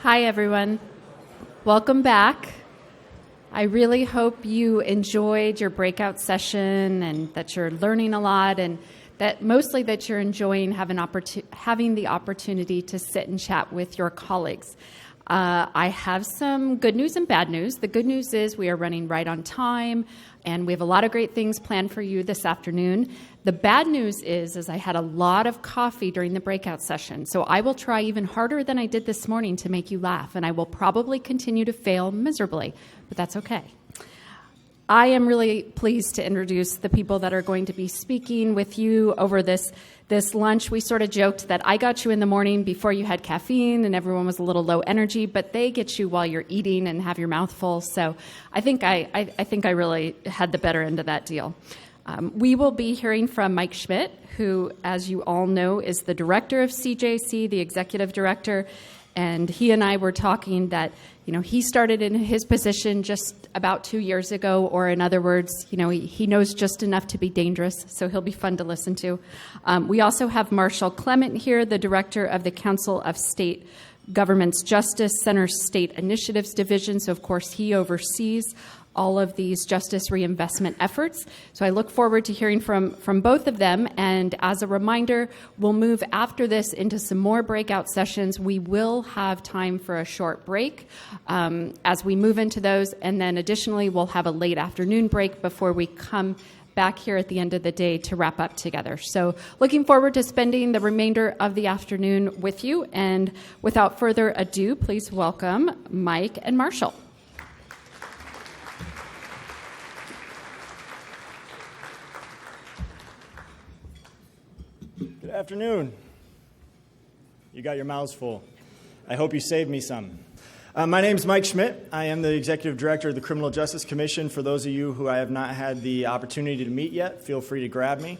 Hi, everyone. Welcome back. I really hope you enjoyed your breakout session and that you're learning a lot, and that mostly that you're enjoying having the opportunity to sit and chat with your colleagues. I have some good news and bad news. The good news is we are running right on time, and we have a lot of great things planned for you this afternoon. The bad news is I had a lot of coffee during the breakout session, so I will try even harder than I did this morning to make you laugh, and I will probably continue to fail miserably, but that's okay. I am really pleased to introduce the people that are going to be speaking with you over this lunch. We sort of joked that I got you in the morning before you had caffeine and everyone was a little low energy, but they get you while you're eating and have your mouth full. So I think I really had the better end of that deal. We will be hearing from Mike Schmidt, who, as you all know, is the director of CJC, the executive director. And he and I were talking that, he started in his position just about 2 years ago, or in other words, he knows just enough to be dangerous, so he'll be fun to listen to. We also have Marshall Clement here, the director of the Council of State Government's Justice Center State Initiatives Division. So, of course, he oversees all of these justice reinvestment efforts. So I look forward to hearing from both of them. And as a reminder, we'll move after this into some more breakout sessions. We will have time for a short break as we move into those. And then additionally, we'll have a late afternoon break before we come back here at the end of the day to wrap up together. So looking forward to spending the remainder of the afternoon with you. And without further ado, please welcome Mike and Marshall. Good afternoon. You got your mouths full. I hope you saved me some. My name is Mike Schmidt. I am the Executive Director of the Criminal Justice Commission. For those of you who I have not had the opportunity to meet yet, feel free to grab me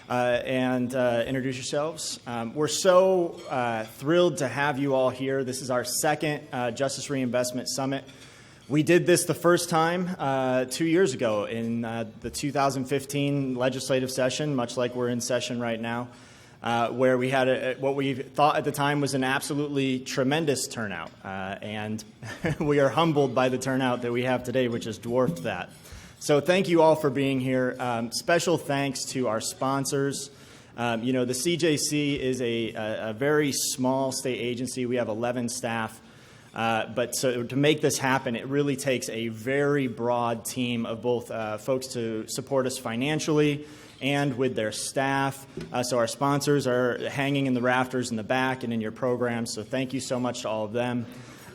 and introduce yourselves. We're so thrilled to have you all here. This is our second Justice Reinvestment Summit. We did this the first time 2 years ago in the 2015 legislative session, much like we're in session right now, where we had what we thought at the time was an absolutely tremendous turnout. And we are humbled by the turnout that we have today, which has dwarfed that. So thank you all for being here. Special thanks to our sponsors. The CJC is a very small state agency. We have 11 staff. But so to make this happen, it really takes a very broad team of both folks to support us financially and with their staff. So our sponsors are hanging in the rafters in the back and in your programs. So thank you so much to all of them.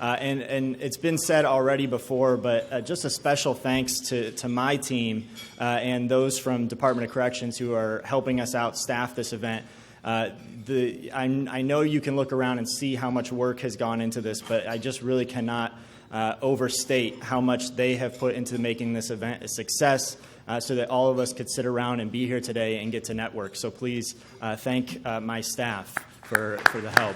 And it's been said already before, but just a special thanks to my team and those from Department of Corrections who are helping us out staff this event. I know you can look around and see how much work has gone into this, but I just really cannot overstate how much they have put into making this event a success so that all of us could sit around and be here today and get to network. So please thank my staff for the help.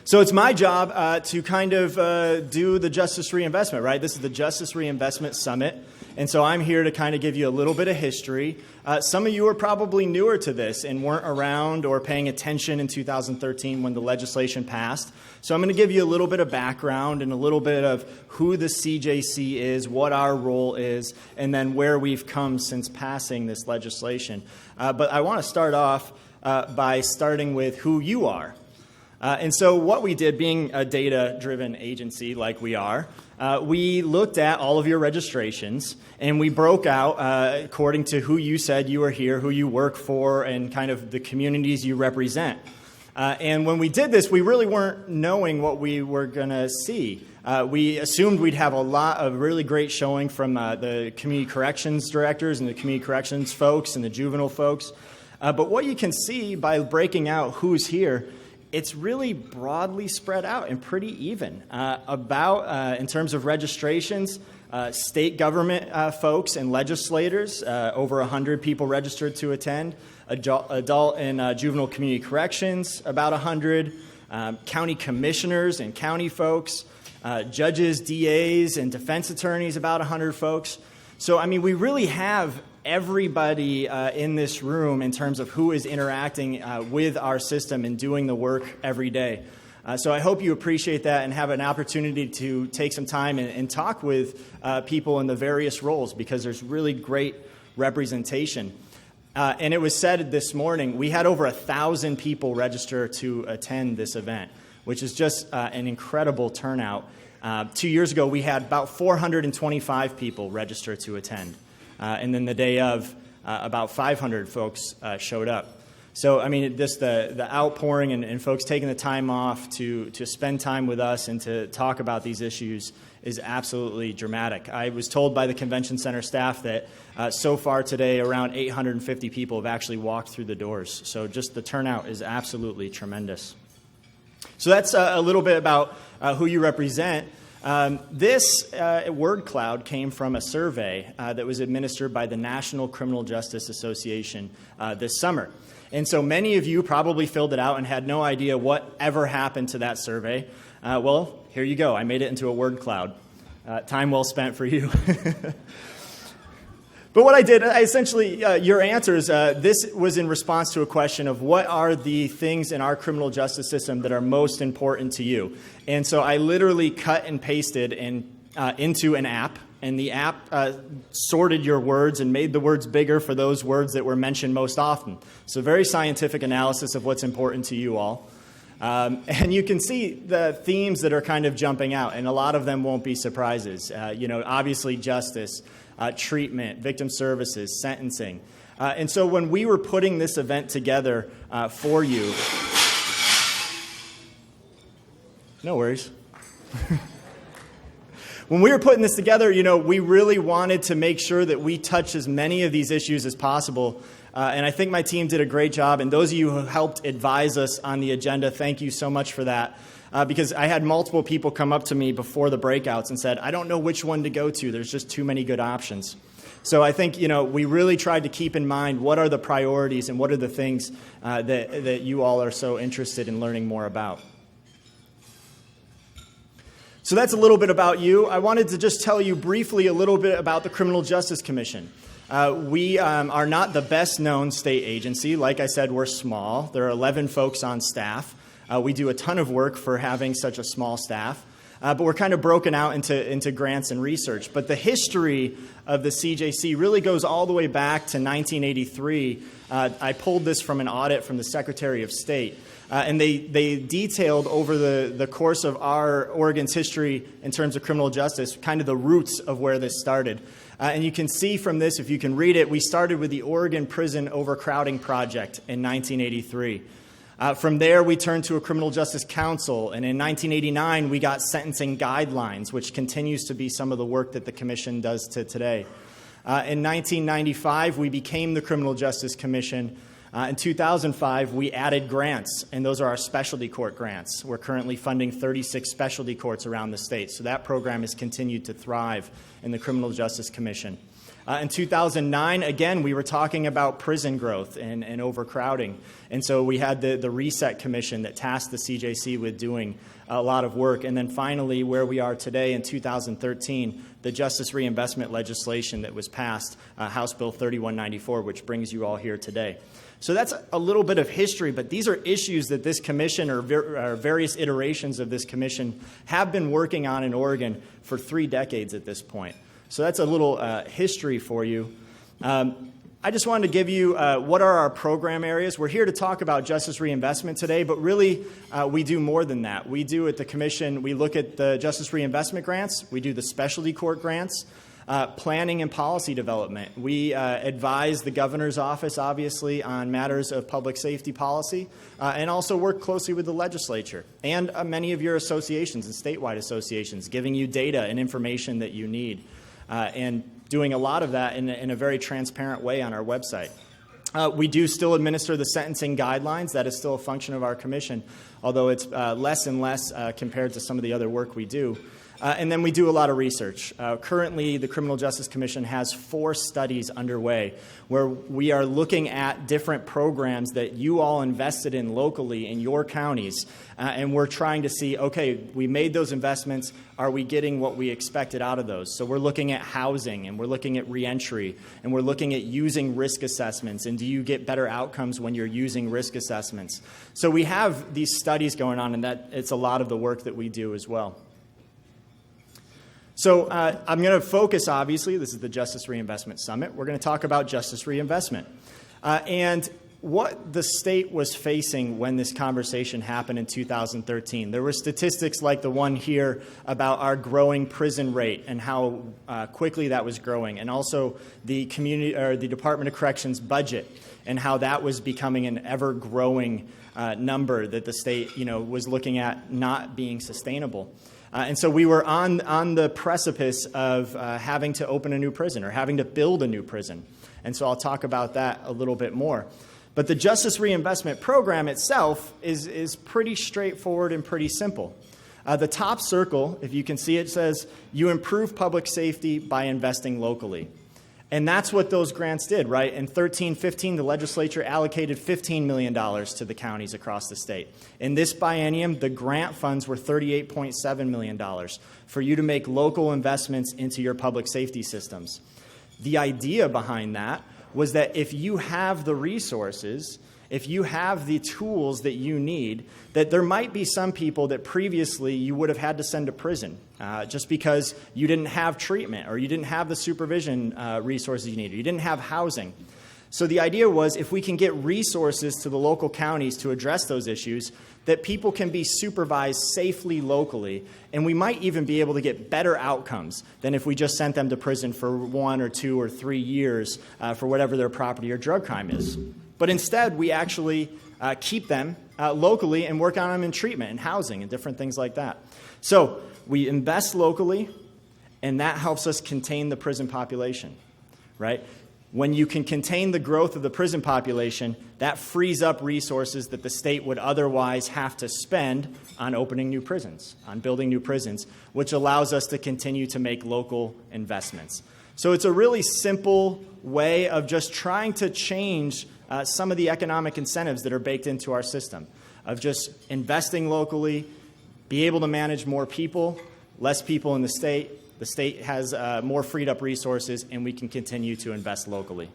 So it's my job to kind of do the Justice Reinvestment, right? This is the Justice Reinvestment Summit. And so I'm here to kind of give you a little bit of history. Some of you are probably newer to this and weren't around or paying attention in 2013 when the legislation passed. So I'm going to give you a little bit of background and a little bit of who the CJC is, what our role is, and then where we've come since passing this legislation. But I want to start off by starting with who you are. And so what we did, being a data-driven agency like we are, we looked at all of your registrations, and we broke out according to who you said you were here, who you work for, and kind of the communities you represent. And when we did this, we really weren't knowing what we were going to see. We assumed we'd have a lot of really great showing from the community corrections directors and the community corrections folks and the juvenile folks. But what you can see by breaking out who's here, it's really broadly spread out and pretty even. In terms of registrations, state government folks and legislators, over 100 people registered to attend. Adult and juvenile community corrections, about 100. County commissioners and county folks. Judges, DAs, and defense attorneys, about 100 folks. So, I mean, we really have everybody in this room in terms of who is interacting with our system and doing the work every day. So I hope you appreciate that and have an opportunity to take some time and talk with people in the various roles, because there's really great representation. And it was said this morning, we had over 1,000 people register to attend this event, which is just an incredible turnout. 2 years ago, we had about 425 people register to attend. And then the day of, about 500 folks showed up. So, I mean, just the outpouring and folks taking the time off to spend time with us and to talk about these issues is absolutely dramatic. I was told by the convention center staff that so far today, around 850 people have actually walked through the doors. So just the turnout is absolutely tremendous. So that's a little bit about who you represent. This word cloud came from a survey that was administered by the National Criminal Justice Association this summer. And so many of you probably filled it out and had no idea what ever happened to that survey. Well, here you go. I made it into a word cloud. Time well spent for you. But what I did, essentially, your answers, this was in response to a question of what are the things in our criminal justice system that are most important to you. And so I literally cut and pasted into an app. And the app sorted your words and made the words bigger for those words that were mentioned most often. So very scientific analysis of what's important to you all. And you can see the themes that are kind of jumping out, and a lot of them won't be surprises. Obviously justice, treatment, victim services, sentencing. And so when we were putting this event together for you... No worries. When we were putting this together, we really wanted to make sure that we touch as many of these issues as possible. And I think my team did a great job. And those of you who helped advise us on the agenda, thank you so much for that. Because I had multiple people come up to me before the breakouts and said, I don't know which one to go to. There's just too many good options. So I think, we really tried to keep in mind what are the priorities and what are the things that you all are so interested in learning more about. So that's a little bit about you. I wanted to just tell you briefly a little bit about the Criminal Justice Commission. We are not the best-known state agency. Like I said, we're small. There are 11 folks on staff. We do a ton of work for having such a small staff. But we're kind of broken out into grants and research. But the history of the CJC really goes all the way back to 1983. I pulled this from an audit from the Secretary of State. And they detailed over the course of Oregon's history in terms of criminal justice, kind of the roots of where this started. And you can see from this, if you can read it, we started with the Oregon Prison Overcrowding Project in 1983. From there, we turned to a Criminal Justice Council, and in 1989, we got sentencing guidelines, which continues to be some of the work that the Commission does to today. In 1995, we became the Criminal Justice Commission. In 2005, we added grants, and those are our specialty court grants. We're currently funding 36 specialty courts around the state, so that program has continued to thrive in the Criminal Justice Commission. In 2009, again, we were talking about prison growth and overcrowding, and so we had the Reset Commission that tasked the CJC with doing a lot of work. And then finally, where we are today in 2013, the Justice Reinvestment legislation that was passed, House Bill 3194, which brings you all here today. So that's a little bit of history, but these are issues that this commission or various iterations of this commission have been working on in Oregon for 3 decades at this point. So that's a little history for you. I just wanted to give you what are our program areas. We're here to talk about justice reinvestment today, but really we do more than that. We do at the commission, we look at the justice reinvestment grants, we do the specialty court grants, planning and policy development. We advise the governor's office, obviously, on matters of public safety policy, and also work closely with the legislature and many of your associations and statewide associations, giving you data and information that you need, and doing a lot of that in a very transparent way on our website. We do still administer the sentencing guidelines. That is still a function of our commission, although it's less and less compared to some of the other work we do. And then we do a lot of research. Currently, the Criminal Justice Commission has 4 studies underway where we are looking at different programs that you all invested in locally in your counties. And we're trying to see, okay, we made those investments. Are we getting what we expected out of those? So we're looking at housing, and we're looking at reentry, and we're looking at using risk assessments. And do you get better outcomes when you're using risk assessments? So we have these studies going on, and that it's a lot of the work that we do as well. So I'm going to focus, obviously, this is the Justice Reinvestment Summit. We're going to talk about justice reinvestment. And what the state was facing when this conversation happened in 2013. There were statistics like the one here about our growing prison rate and how quickly that was growing, and also the community or the Department of Corrections budget and how that was becoming an ever-growing number that the state, was looking at not being sustainable. And so we were on the precipice of having to open a new prison or having to build a new prison. And so I'll talk about that a little bit more. But the Justice Reinvestment Program itself is pretty straightforward and pretty simple. The top circle, if you can see it, says you improve public safety by investing locally. And that's what those grants did, right? In 13-15, the legislature allocated $15 million to the counties across the state. In this biennium, the grant funds were $38.7 million for you to make local investments into your public safety systems. The idea behind that was that if you have the resources, if you have the tools that you need, that there might be some people that previously you would have had to send to prison just because you didn't have treatment or you didn't have the supervision resources you needed, you didn't have housing. So the idea was if we can get resources to the local counties to address those issues, that people can be supervised safely locally, and we might even be able to get better outcomes than if we just sent them to prison for 1 or 2 or 3 years for whatever their property or drug crime is. But instead, we actually keep them locally and work on them in treatment and housing and different things like that. So we invest locally, and that helps us contain the prison population, right? When you can contain the growth of the prison population, that frees up resources that the state would otherwise have to spend on opening new prisons, on building new prisons, which allows us to continue to make local investments. So it's a really simple way of just trying to change some of the economic incentives that are baked into our system, of just investing locally, be able to manage more people, less people in the state. The state has more freed up resources, and we can continue to invest locally.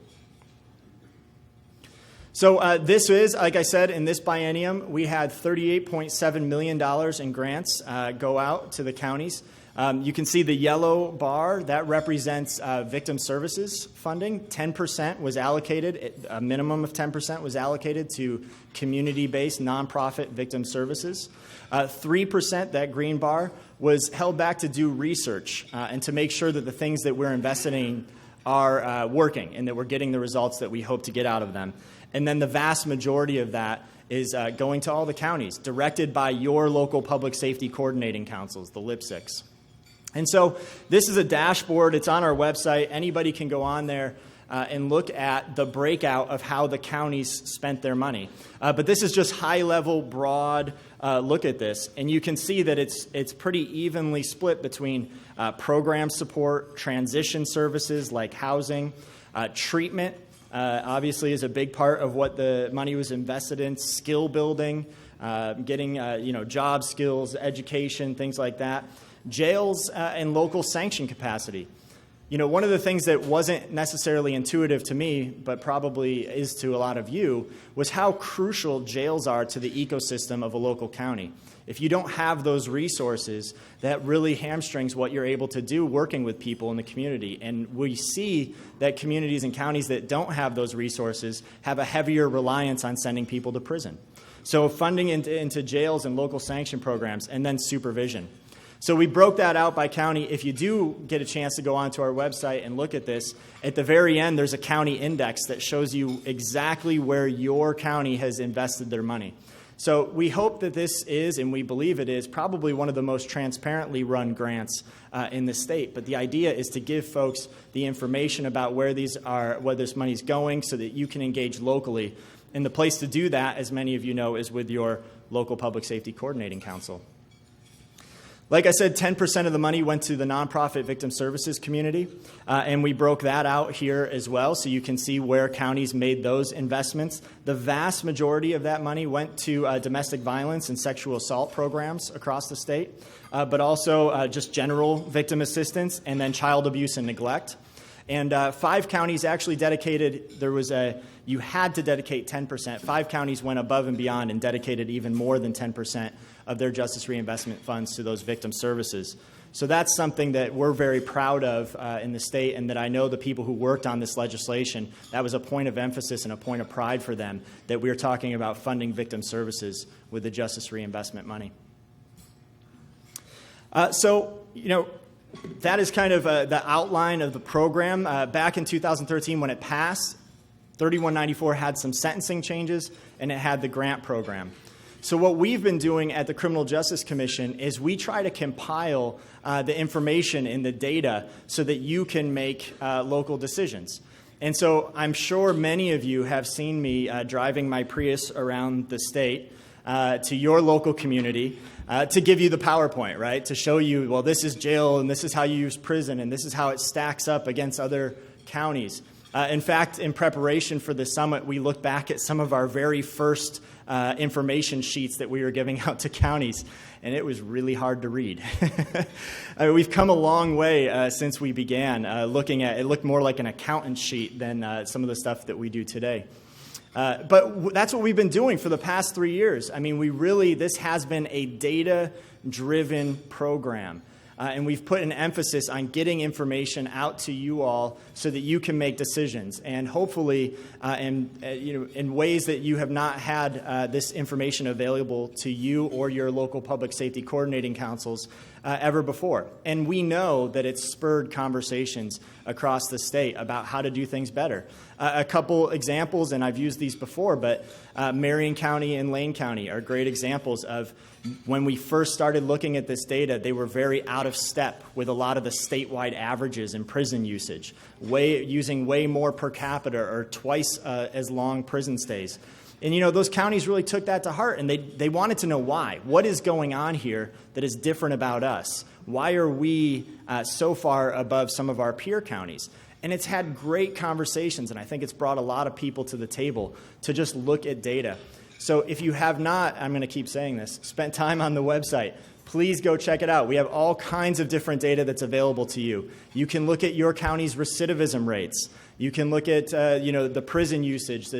So this is, like I said, in this biennium, we had $38.7 million in grants go out to the counties. You can see the yellow bar. That represents victim services funding. 10% was allocated, a minimum of 10% was allocated to community-based nonprofit victim services. 3%, that green bar, was held back to do research and to make sure that the things that we're investing in are working and that we're getting the results that we hope to get out of them. And then the vast majority of that is going to all the counties, directed by your local public safety coordinating councils, the LIPSICs. And so this is a dashboard. It's on our website. Anybody can go on there and look at the breakout of how the counties spent their money. But this is just high-level, broad look at this. And you can see that it's pretty evenly split between program support, transition services like housing, treatment, obviously is a big part of what the money was invested in, skill building, getting job skills, education, things like that. Jails and local sanction capacity. One of the things that wasn't necessarily intuitive to me, but probably is to a lot of you, was how crucial jails are to the ecosystem of a local county. If you don't have those resources, that really hamstrings what you're able to do working with people in the community. And we see that communities and counties that don't have those resources have a heavier reliance on sending people to prison. So funding into jails and local sanction programs, and then supervision. So we broke that out by county. If you do get a chance to go onto our website and look at this, at the very end there's a county index that shows you exactly where your county has invested their money. So we hope that this is, and we believe it is, probably one of the most transparently run grants in the state. But the idea is to give folks the information about where these are, where this money's going, so that you can engage locally. And the place to do that, as many of you know, is with your local public safety coordinating council. Like I said, 10% of the money went to the nonprofit victim services community, and we broke that out here as well, so you can see where counties made those investments. The vast majority of that money went to domestic violence and sexual assault programs across the state, but also just general victim assistance and then child abuse and neglect. And 5 counties actually dedicated, you had to dedicate 10%. 5 counties went above and beyond and dedicated even more than 10% of their justice reinvestment funds to those victim services. So that's something that we're very proud of in the state, and that I know the people who worked on this legislation, that was a point of emphasis and a point of pride for them, that we were talking about funding victim services with the justice reinvestment money. That is kind of the outline of the program. Back in 2013, when it passed, 3194 had some sentencing changes, and it had the grant program. So what we've been doing at the Criminal Justice Commission is we try to compile the information and the data so that you can make local decisions. And so I'm sure many of you have seen me driving my Prius around the state to your local community to give you the PowerPoint, right? To show you, well, this is jail, and this is how you use prison, and this is how it stacks up against other counties. In fact, in preparation for the summit, we looked back at some of our very first information sheets that we were giving out to counties, and it was really hard to read. We've come a long way since we began looking at it. Looked more like an accountant sheet than some of the stuff that we do today. But that's what we've been doing for the past 3 years. I mean, this has been a data-driven program. And we've put an emphasis on getting information out to you all so that you can make decisions. And hopefully, in ways that you have not had this information available to you or your local public safety coordinating councils ever before. And we know that it's spurred conversations across the state about how to do things better. A couple examples, and I've used these before, but Marion County and Lane County are great examples of when we first started looking at this data, they were very out of step with a lot of the statewide averages in prison usage, using way more per capita or twice as long prison stays. And, those counties really took that to heart, and they wanted to know why. What is going on here that is different about us? Why are we so far above some of our peer counties? And it's had great conversations, and I think it's brought a lot of people to the table to just look at data. So if you have not, I'm going to keep saying this, spent time on the website, please go check it out. We have all kinds of different data that's available to you. You can look at your county's recidivism rates. You can look at the prison usage,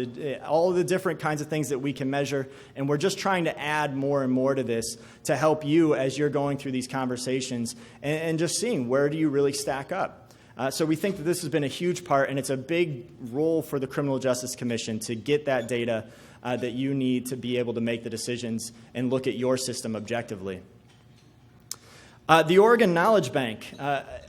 all the different kinds of things that we can measure. And we're just trying to add more and more to this to help you as you're going through these conversations and just seeing where do you really stack up. So we think that this has been a huge part, and it's a big role for the Criminal Justice Commission to get that data that you need to be able to make the decisions and look at your system objectively. The Oregon Knowledge Bank,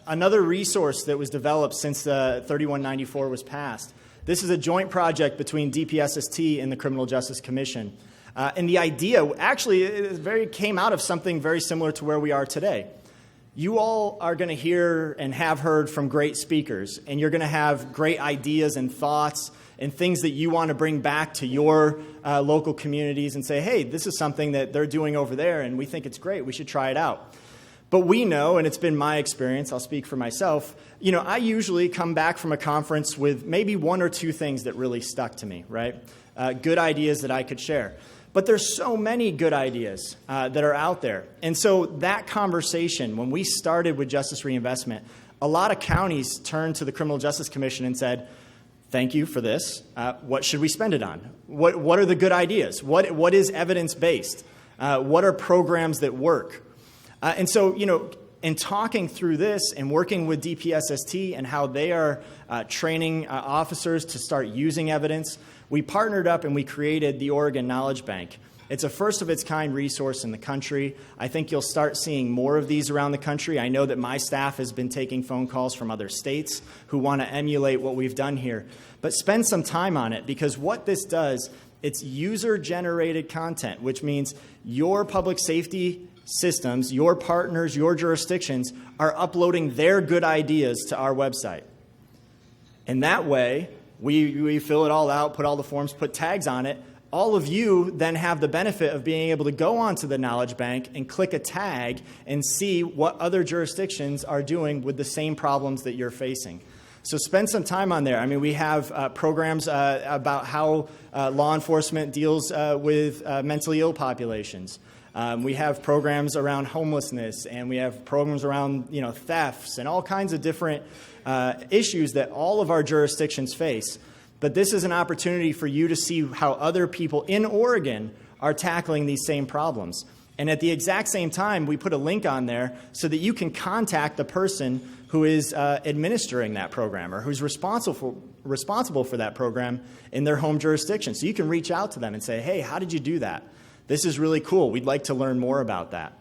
another resource that was developed since 3194 was passed. This is a joint project between DPSST and the Criminal Justice Commission. And the idea actually came out of something very similar to where we are today. You all are going to hear and have heard from great speakers, and you're going to have great ideas and thoughts and things that you want to bring back to your local communities and say, hey, this is something that they're doing over there, and we think it's great. We should try it out. But we know, and it's been my experience, I'll speak for myself, I usually come back from a conference with maybe 1 or 2 things that really stuck to me, right? Good ideas that I could share. But there's so many good ideas that are out there. And so that conversation, when we started with Justice Reinvestment, a lot of counties turned to the Criminal Justice Commission and said, thank you for this. What should we spend it on? What are the good ideas? What is evidence-based? What are programs that work? And so, in talking through this and working with DPSST and how they are training officers to start using evidence, we partnered up and we created the Oregon Knowledge Bank. It's a first-of-its-kind resource in the country. I think you'll start seeing more of these around the country. I know that my staff has been taking phone calls from other states who want to emulate what we've done here. But spend some time on it, because what this does, it's user-generated content, which means your public safety systems, your partners, your jurisdictions are uploading their good ideas to our website. And that way, we fill it all out, put all the forms, put tags on it. all of you then have the benefit of being able to go onto the Knowledge Bank and click a tag and see what other jurisdictions are doing with the same problems that you're facing. So spend some time on there. I mean, we have programs about how law enforcement deals with mentally ill populations. We have programs around homelessness, and we have programs around thefts and all kinds of different issues that all of our jurisdictions face. But this is an opportunity for you to see how other people in Oregon are tackling these same problems. And at the exact same time, we put a link on there so that you can contact the person who is administering that program or who's responsible for that program in their home jurisdiction. So you can reach out to them and say, hey, how did you do that? This is really cool. We'd like to learn more about that.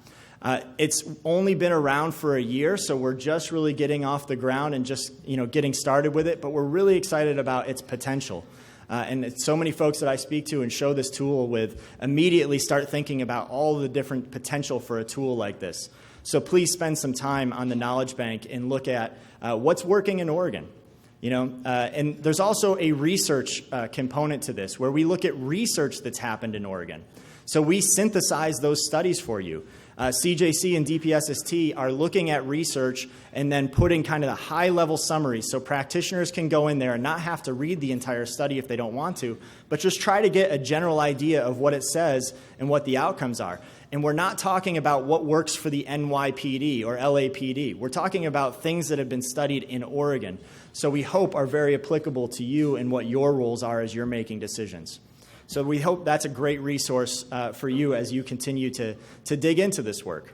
It's only been around for a year, so we're just really getting off the ground and just getting started with it, but we're really excited about its potential. And so many folks that I speak to and show this tool with immediately start thinking about all the different potential for a tool like this. So please spend some time on the Knowledge Bank and look at what's working in Oregon. And there's also a research component to this where we look at research that's happened in Oregon. So we synthesize those studies for you. CJC and DPSST are looking at research and then putting kind of the high-level summaries so practitioners can go in there and not have to read the entire study if they don't want to, but just try to get a general idea of what it says and what the outcomes are. And we're not talking about what works for the NYPD or LAPD. We're talking about things that have been studied in Oregon. So we hope are very applicable to you and what your roles are as you're making decisions. So we hope that's a great resource for you as you continue to dig into this work.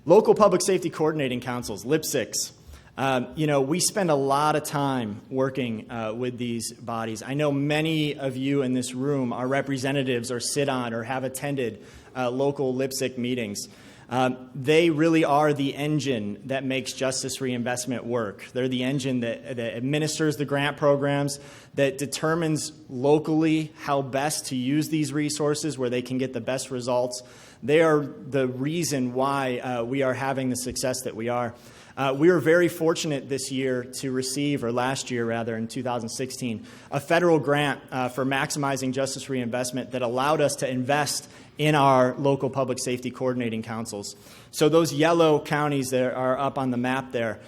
Local Public Safety Coordinating Councils, LIPSCs. We spend a lot of time working with these bodies. I know many of you in this room are representatives or sit on or have attended local LIPSC meetings. They really are the engine that makes justice reinvestment work. They're the engine that administers the grant programs, that determines locally how best to use these resources where they can get the best results. They are the reason why we are having the success that we are. We were very fortunate this year to receive, or last year rather, in 2016, a federal grant for maximizing justice reinvestment that allowed us to invest in our local public safety coordinating councils. So those yellow counties that are up on the map there,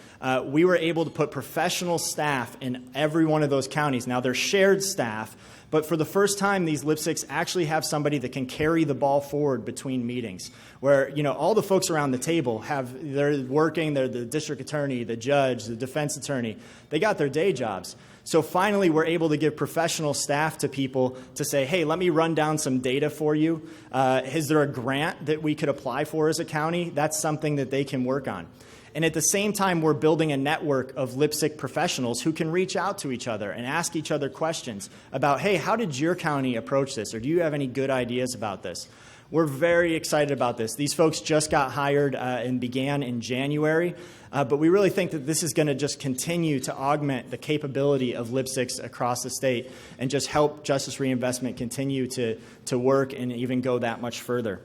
we were able to put professional staff in every one of those counties. Now, they're shared staff, but for the first time, these LIPSCs actually have somebody that can carry the ball forward between meetings, where all the folks around the table they're working, they're the district attorney, the judge, the defense attorney. They got their day jobs. So finally, we're able to give professional staff to people to say, hey, let me run down some data for you. Is there a grant that we could apply for as a county? That's something that they can work on. And at the same time, we're building a network of LIPSC professionals who can reach out to each other and ask each other questions about, hey, how did your county approach this? Or do you have any good ideas about this? We're very excited about this. These folks just got hired and began in January, but we really think that this is going to just continue to augment the capability of LIPSCs across the state and just help justice reinvestment continue to work and even go that much further.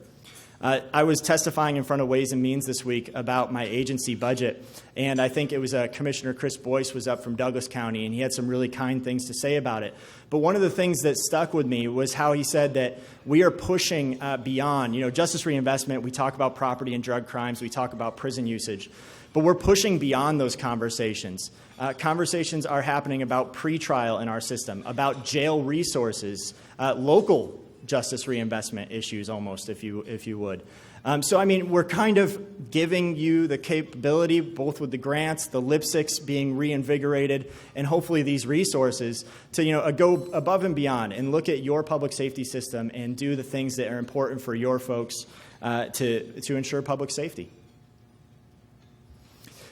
I was testifying in front of Ways and Means this week about my agency budget, and I think it was Commissioner Chris Boyce was up from Douglas County, and he had some really kind things to say about it. But one of the things that stuck with me was how he said that we are pushing beyond, justice reinvestment. We talk about property and drug crimes. We talk about prison usage. But we're pushing beyond those conversations. Conversations are happening about pretrial in our system, about jail resources, local justice reinvestment issues almost, if you would. We're kind of giving you the capability, both with the grants, the LIPSCs being reinvigorated, and hopefully these resources to go above and beyond and look at your public safety system and do the things that are important for your folks to ensure public safety.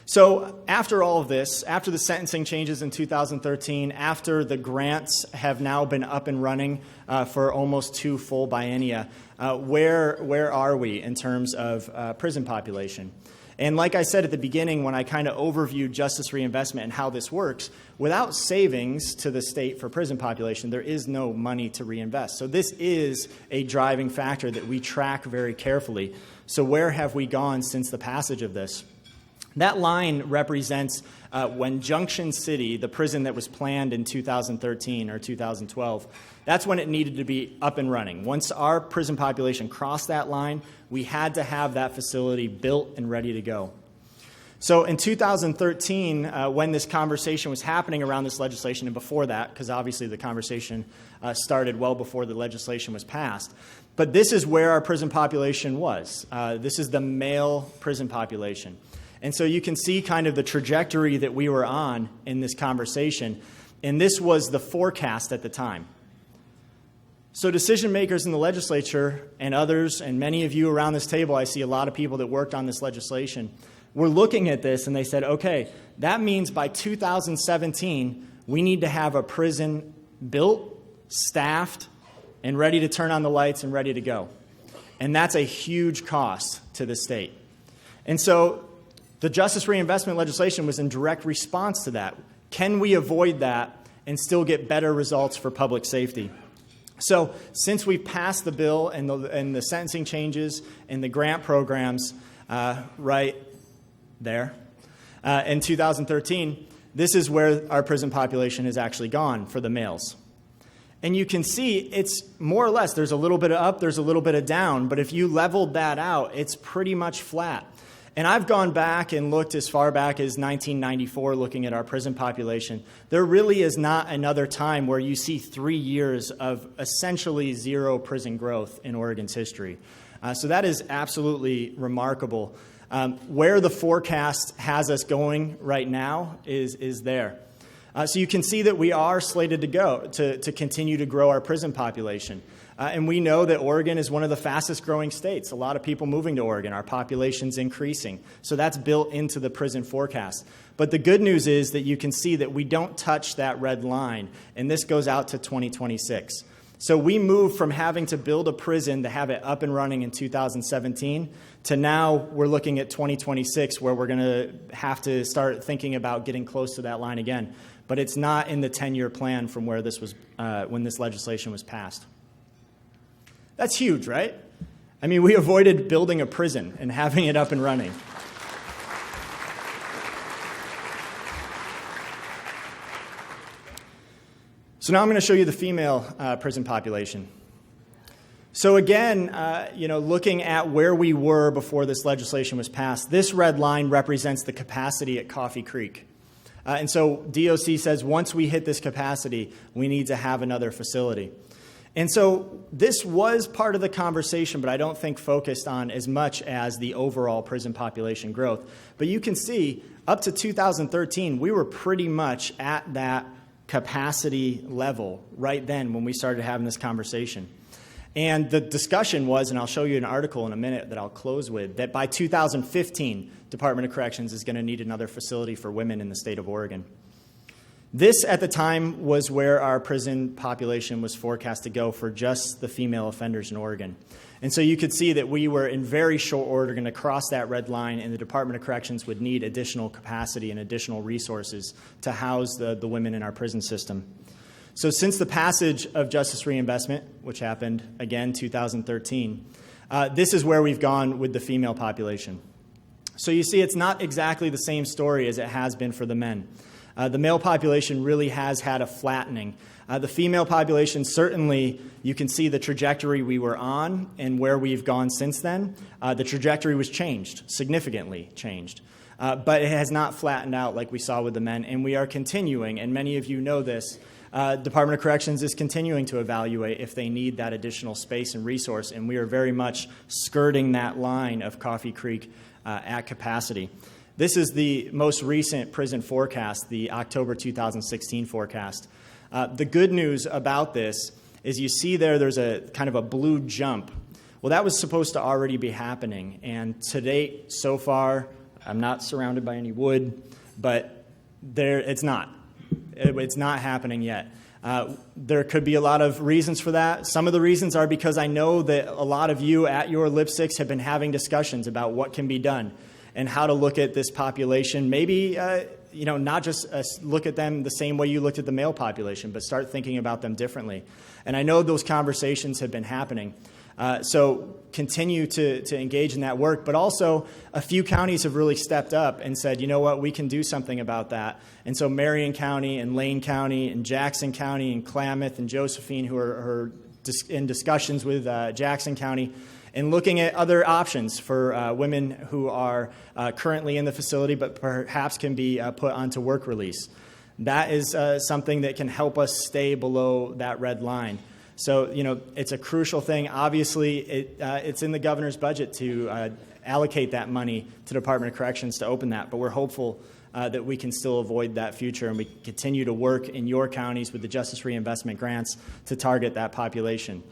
So after all of this, after the sentencing changes in 2013, after the grants have now been up and running for almost 2 full biennia, where are we in terms of prison population? And like I said at the beginning, when I kind of overviewed justice reinvestment and how this works, without savings to the state for prison population, there is no money to reinvest. So this is a driving factor that we track very carefully. So where have we gone since the passage of this? That line represents when Junction City, the prison that was planned in 2013 or 2012, that's when it needed to be up and running. Once our prison population crossed that line, we had to have that facility built and ready to go. So in 2013, when this conversation was happening around this legislation, and before that, because obviously the conversation started well before the legislation was passed, but this is where our prison population was. This is the male prison population. And so you can see kind of the trajectory that we were on in this conversation, and this was the forecast at the time. So decision makers in the legislature and others, and many of you around this table, I see a lot of people that worked on this legislation, were looking at this and they said, okay, that means by 2017, we need to have a prison built, staffed, and ready to turn on the lights and ready to go. And that's a huge cost to the state. And so the justice reinvestment legislation was in direct response to that. Can we avoid that and still get better results for public safety? So since we've passed the bill and the sentencing changes and the grant programs right there in 2013, this is where our prison population has actually gone for the males. And you can see it's more or less, there's a little bit of up, there's a little bit of down, but if you leveled that out, it's pretty much flat. And I've gone back and looked as far back as 1994, looking at our prison population. There really is not another time where you see 3 years of essentially zero prison growth in Oregon's history. So that is absolutely remarkable. Where the forecast has us going right now is there. So you can see that we are slated to go to continue to grow our prison population. And we know that Oregon is one of the fastest growing states. A lot of people moving to Oregon. Our population's increasing. So that's built into the prison forecast. But the good news is that you can see that we don't touch that red line, and this goes out to 2026. So we moved from having to build a prison to have it up and running in 2017 to now we're looking at 2026 where we're going to have to start thinking about getting close to that line again. But it's not in the 10-year plan from where this was when this legislation was passed. That's huge, right? I mean, we avoided building a prison and having it up and running. So now I'm going to show you the female prison population. So again, looking at where we were before this legislation was passed, this red line represents the capacity at Coffee Creek. And so DOC says once we hit this capacity, we need to have another facility. And so this was part of the conversation, but I don't think focused on as much as the overall prison population growth. But you can see up to 2013, we were pretty much at that capacity level right then when we started having this conversation. And the discussion was, and I'll show you an article in a minute that I'll close with, that by 2015, Department of Corrections is going to need another facility for women in the state of Oregon. This, at the time, was where our prison population was forecast to go for just the female offenders in Oregon. And so you could see that we were in very short order going to cross that red line, and the Department of Corrections would need additional capacity and additional resources to house the women in our prison system. So since the passage of Justice Reinvestment, which happened, again, 2013, this is where we've gone with the female population. So you see, it's not exactly the same story as it has been for the men. The male population really has had a flattening. The female population, certainly, you can see the trajectory we were on and where we've gone since then. The trajectory was changed, significantly changed. But it has not flattened out like we saw with the men, and we are continuing, and many of you know this, Department of Corrections is continuing to evaluate if they need that additional space and resource, and we are very much skirting that line of Coffee Creek at capacity. This is the most recent prison forecast, the October 2016 forecast. The good news about this is you see there's a kind of a blue jump. Well, that was supposed to already be happening, and to date, so far, I'm not surrounded by any wood, but it's not. It's not happening yet. There could be a lot of reasons for that. Some of the reasons are because I know that a lot of you at your lipsticks have been having discussions about what can be done and how to look at this population. Maybe, not just look at them the same way you looked at the male population, but start thinking about them differently. And I know those conversations have been happening. So continue to engage in that work. But also, a few counties have really stepped up and said, you know what, we can do something about that. And so Marion County and Lane County and Jackson County and Klamath and Josephine, who are in discussions with Jackson County, and looking at other options for women who are currently in the facility but perhaps can be put onto work release. That is something that can help us stay below that red line. So, it's a crucial thing. Obviously, it's in the governor's budget to allocate that money to the Department of Corrections to open that, but we're hopeful that we can still avoid that future, and we continue to work in your counties with the Justice Reinvestment grants to target that population.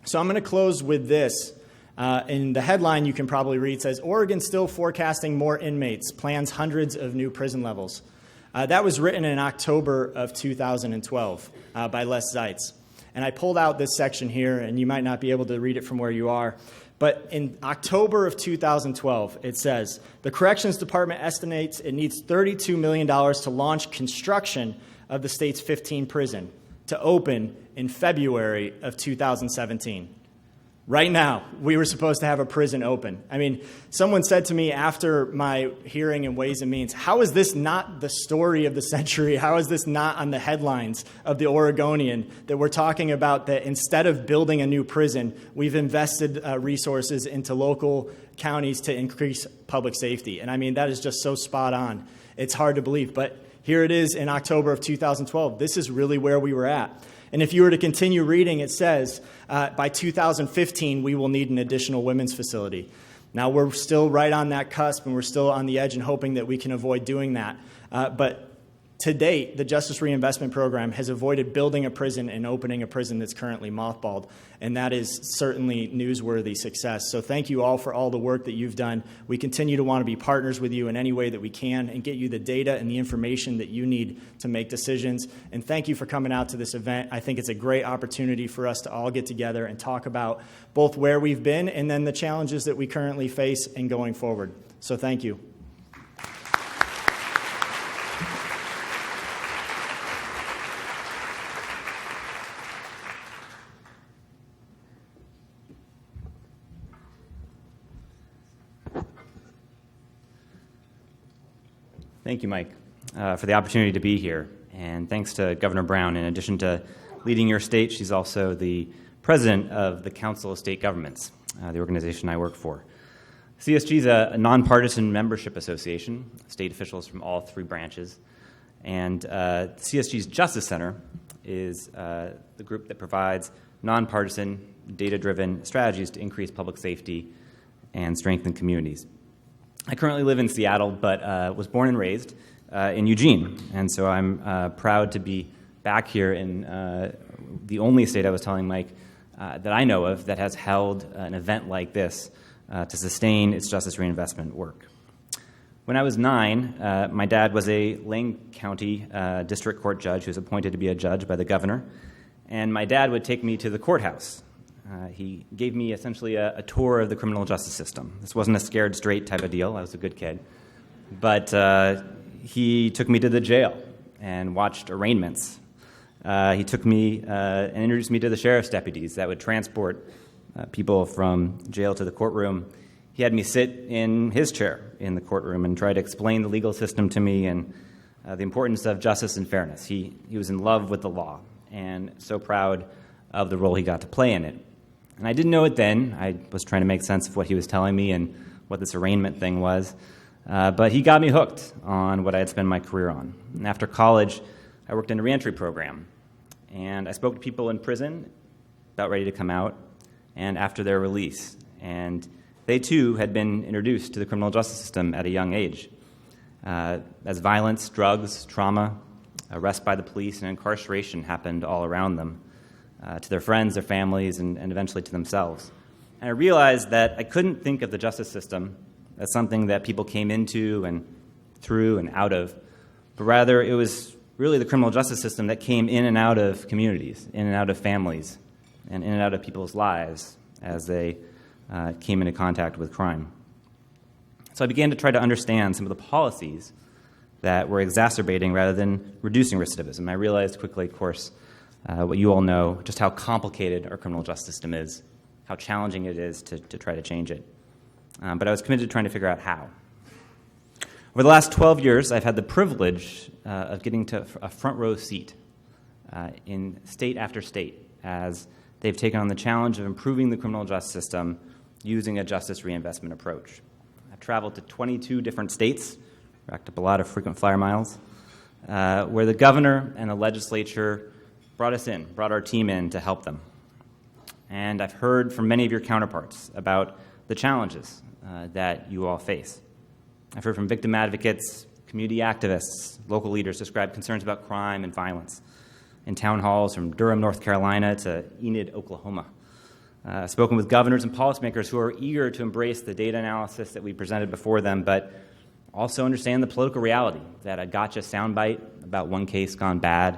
So I'm going to close with this. In the headline, you can probably read, says, Oregon still forecasting more inmates, plans hundreds of new prison levels. That was written in October of 2012 by Les Zeitz. And I pulled out this section here, and you might not be able to read it from where you are. But in October of 2012, it says, the Corrections Department estimates it needs $32 million to launch construction of the state's 15 prison to open in February of 2017. Right now, we were supposed to have a prison open. I mean, someone said to me after my hearing in Ways and Means, how is this not the story of the century? How is this not on the headlines of the Oregonian that we're talking about that instead of building a new prison, we've invested resources into local counties to increase public safety? And I mean, that is just so spot on. It's hard to believe. But here it is in October of 2012. This is really where we were at. And if you were to continue reading, it says, by 2015, we will need an additional women's facility. Now, we're still right on that cusp, and we're still on the edge and hoping that we can avoid doing that. But to date, the Justice Reinvestment Program has avoided building a prison and opening a prison that's currently mothballed, and that is certainly newsworthy success. So thank you all for all the work that you've done. We continue to want to be partners with you in any way that we can and get you the data and the information that you need to make decisions. And thank you for coming out to this event. I think it's a great opportunity for us to all get together and talk about both where we've been and then the challenges that we currently face and going forward. So thank you. Thank you, Mike, for the opportunity to be here. And thanks to Governor Brown. In addition to leading your state, she's also the president of the Council of State Governments, the organization I work for. CSG is a nonpartisan membership association, state officials from all three branches. And CSG's Justice Center is the group that provides nonpartisan, data-driven strategies to increase public safety and strengthen communities. I currently live in Seattle, but was born and raised in Eugene, and so I'm proud to be back here in the only state, I was telling Mike, that I know of that has held an event like this to sustain its justice reinvestment work. When I was 9, my dad was a Lane County District Court judge who was appointed to be a judge by the governor, and my dad would take me to the courthouse. He gave me essentially a tour of the criminal justice system. This wasn't a scared straight type of deal. I was a good kid. But he took me to the jail and watched arraignments. He took me and introduced me to the sheriff's deputies that would transport people from jail to the courtroom. He had me sit in his chair in the courtroom and try to explain the legal system to me and the importance of justice and fairness. He was in love with the law and so proud of the role he got to play in it. And I didn't know it then. I was trying to make sense of what he was telling me and what this arraignment thing was. But he got me hooked on what I had spent my career on. And after college, I worked in a reentry program. And I spoke to people in prison about ready to come out and after their release. And they, too, had been introduced to the criminal justice system at a young age. As violence, drugs, trauma, arrest by the police, and incarceration happened all around them. To their friends, their families, and eventually to themselves. And I realized that I couldn't think of the justice system as something that people came into and through and out of, but rather it was really the criminal justice system that came in and out of communities, in and out of families, and in and out of people's lives as they came into contact with crime. So I began to try to understand some of the policies that were exacerbating rather than reducing recidivism. I realized quickly, of course, what you all know, just how complicated our criminal justice system is how challenging it is to try to change it. But I was committed to trying to figure out how. Over the last 12 years, I've had the privilege of getting to a front row seat in state after state as they've taken on the challenge of improving the criminal justice system using a justice reinvestment approach. I've traveled to 22 different states, racked up a lot of frequent flyer miles, where the governor and the legislature brought our team in to help them. And I've heard from many of your counterparts about the challenges that you all face. I've heard from victim advocates, community activists, local leaders describe concerns about crime and violence in town halls from Durham, North Carolina to Enid, Oklahoma. I've spoken with governors and policymakers who are eager to embrace the data analysis that we presented before them, but also understand the political reality that a gotcha soundbite about one case gone bad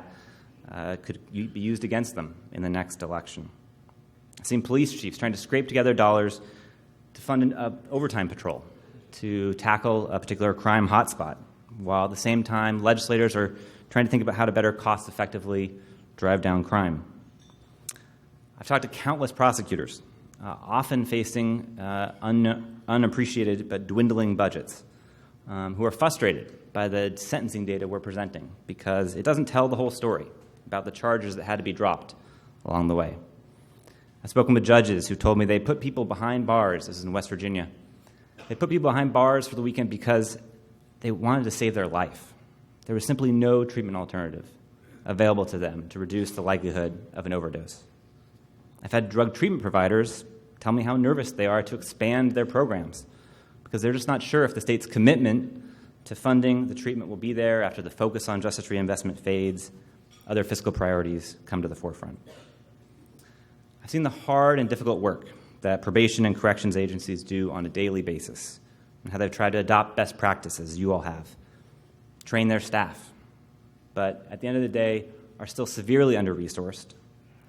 could be used against them in the next election. I've seen police chiefs trying to scrape together dollars to fund an overtime patrol to tackle a particular crime hotspot, while at the same time legislators are trying to think about how to better cost-effectively drive down crime. I've talked to countless prosecutors, often facing unappreciated but dwindling budgets, who are frustrated by the sentencing data we're presenting because it doesn't tell the whole story about the charges that had to be dropped along the way. I've spoken with judges who told me they put people behind bars, this is in West Virginia. They put people behind bars for the weekend because they wanted to save their life. There was simply no treatment alternative available to them to reduce the likelihood of an overdose. I've had drug treatment providers tell me how nervous they are to expand their programs because they're just not sure if the state's commitment to funding the treatment will be there after the focus on justice reinvestment fades, other fiscal priorities come to the forefront. I've seen the hard and difficult work that probation and corrections agencies do on a daily basis and how they've tried to adopt best practices, you all have, train their staff, but at the end of the day are still severely under-resourced,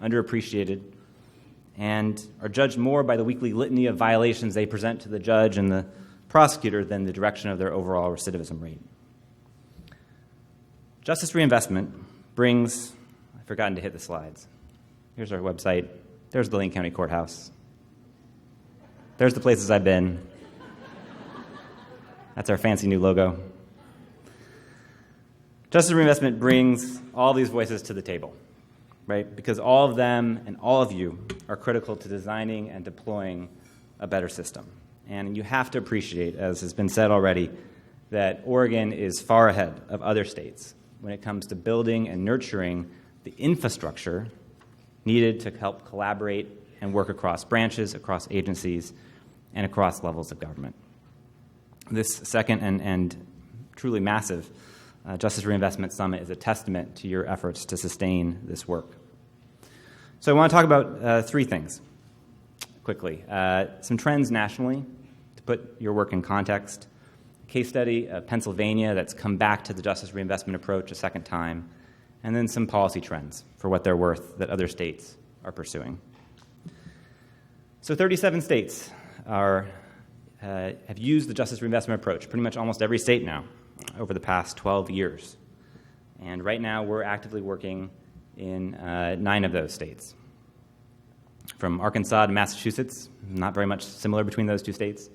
underappreciated, and are judged more by the weekly litany of violations they present to the judge and the prosecutor than the direction of their overall recidivism rate. Justice reinvestment brings, I've forgotten to hit the slides. Here's our website. There's the Lane County Courthouse. There's the places I've been. That's our fancy new logo. Justice reinvestment brings all these voices to the table, right? Because all of them and all of you are critical to designing and deploying a better system. And you have to appreciate, as has been said already, that Oregon is far ahead of other states when it comes to building and nurturing the infrastructure needed to help collaborate and work across branches, across agencies, and across levels of government. This second and truly massive Justice Reinvestment Summit is a testament to your efforts to sustain this work. So I want to talk about three things quickly. Some trends nationally to put your work in context, a case study of Pennsylvania that's come back to the justice reinvestment approach a second time, and then some policy trends for what they're worth that other states are pursuing. So 37 states have used the justice reinvestment approach, pretty much almost every state now, over the past 12 years. And right now we're actively working in 9 of those states. From Arkansas to Massachusetts, not very much similar between those two states,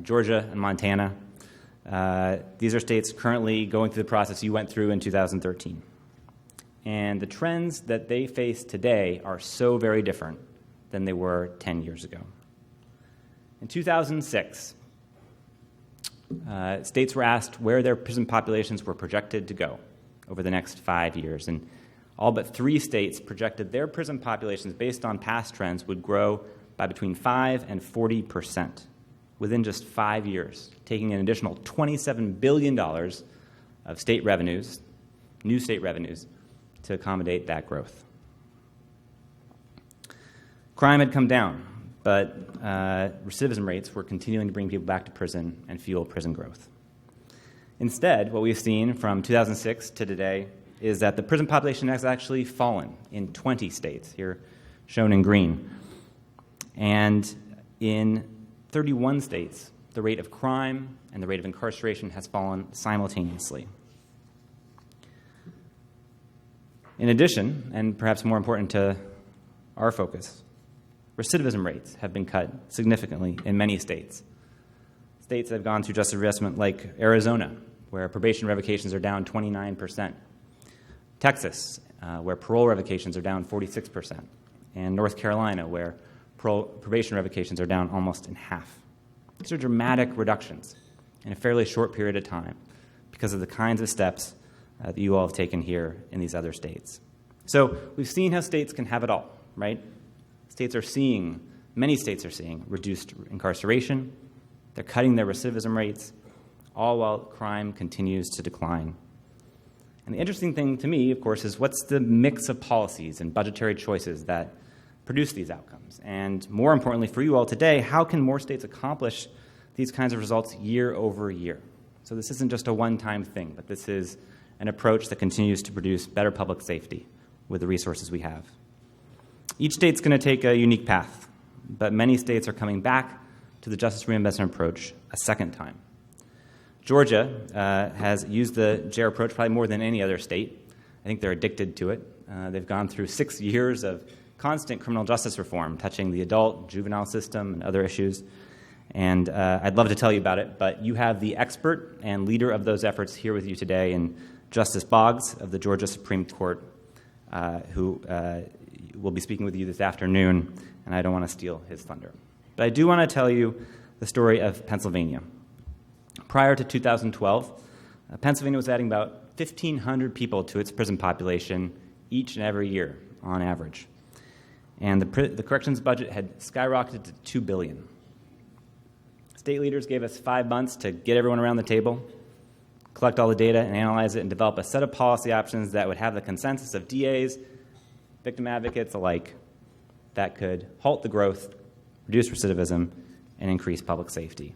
Georgia and Montana. These are states currently going through the process you went through in 2013. And the trends that they face today are so very different than they were 10 years ago. In 2006, states were asked where their prison populations were projected to go over the next 5 years, and all but 3 states projected their prison populations based on past trends would grow by between 5 and 40% within just 5 years, taking an additional $27 billion of state revenues, new state revenues, to accommodate that growth. Crime had come down, but recidivism rates were continuing to bring people back to prison and fuel prison growth. Instead, what we've seen from 2006 to today is that the prison population has actually fallen in 20 states, here shown in green. And in 31 states, the rate of crime and the rate of incarceration has fallen simultaneously. In addition, and perhaps more important to our focus, recidivism rates have been cut significantly in many states. States that have gone through justice reinvestment like Arizona, where probation revocations are down 29%. Texas, where parole revocations are down 46%. And North Carolina, where probation revocations are down almost in half. These are dramatic reductions in a fairly short period of time because of the kinds of steps that you all have taken here in these other states. So we've seen how states can have it all, right? Many states are seeing reduced incarceration. They're cutting their recidivism rates, all while crime continues to decline. And the interesting thing to me, of course, is what's the mix of policies and budgetary choices that produce these outcomes? And more importantly for you all today, how can more states accomplish these kinds of results year over year? So this isn't just a one-time thing, but this is an approach that continues to produce better public safety with the resources we have. Each state's going to take a unique path, but many states are coming back to the justice reinvestment approach a second time. Georgia has used the JARE approach probably more than any other state. I think they're addicted to it. They've gone through 6 years of constant criminal justice reform, touching the adult, juvenile system, and other issues. And I'd love to tell you about it, but you have the expert and leader of those efforts here with you today in Justice Boggs of the Georgia Supreme Court, who will be speaking with you this afternoon, and I don't want to steal his thunder. But I do want to tell you the story of Pennsylvania. Prior to 2012, Pennsylvania was adding about 1,500 people to its prison population each and every year, on average. And the corrections budget had skyrocketed to $2 billion. State leaders gave us 5 months to get everyone around the table, collect all the data, and analyze it, and develop a set of policy options that would have the consensus of DAs, victim advocates alike, that could halt the growth, reduce recidivism, and increase public safety.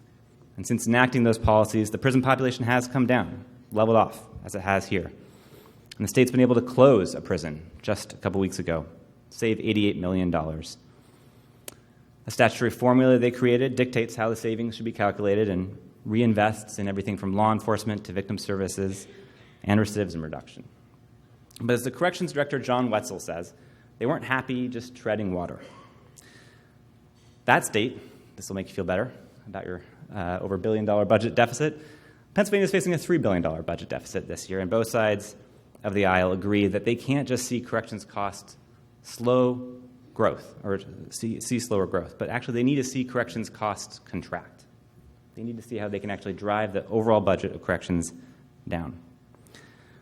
And since enacting those policies, the prison population has come down, leveled off, as it has here. And the state's been able to close a prison just a couple weeks ago, save $88 million. A statutory formula they created dictates how the savings should be calculated and reinvests in everything from law enforcement to victim services and recidivism reduction. But as the corrections director, John Wetzel, says, they weren't happy just treading water. That state, this will make you feel better about your over $1 billion budget deficit, Pennsylvania is facing a $3 billion budget deficit this year, and both sides of the aisle agree that they can't just see corrections costs slow growth, or see slower growth, but actually they need to see corrections costs contract. They need to see how they can actually drive the overall budget of corrections down.